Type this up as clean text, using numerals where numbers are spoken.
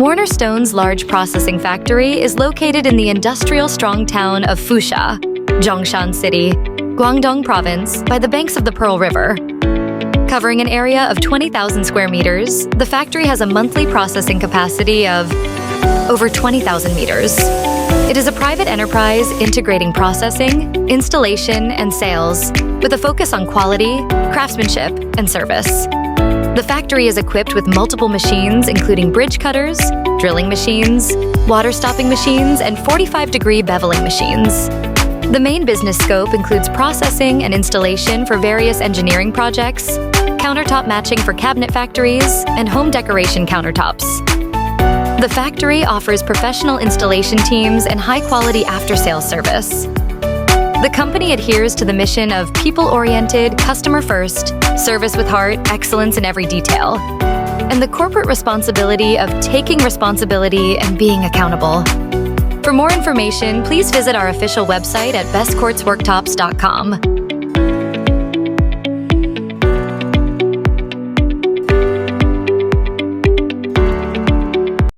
Warner Stone's large processing factory is located in the industrial strong town of Fusha, Zhongshan City, Guangdong Province, by the banks of the Pearl River. Covering an area of 20,000 square meters, the factory has a monthly processing capacity of over 20,000 meters. It is a private enterprise integrating processing, installation, and sales, with a focus on quality, craftsmanship, and service. The factory is equipped with multiple machines including bridge cutters, drilling machines, water-stopping machines, and 45-degree beveling machines. The main business scope includes processing and installation for various engineering projects, countertop matching for cabinet factories, and home decoration countertops. The factory offers professional installation teams and high-quality after-sales service. The company adheres to the mission of people-oriented, customer-first, service with heart, excellence in every detail, and the corporate responsibility of taking responsibility and being accountable. For more information, please visit our official website at bestquartzworktops.com.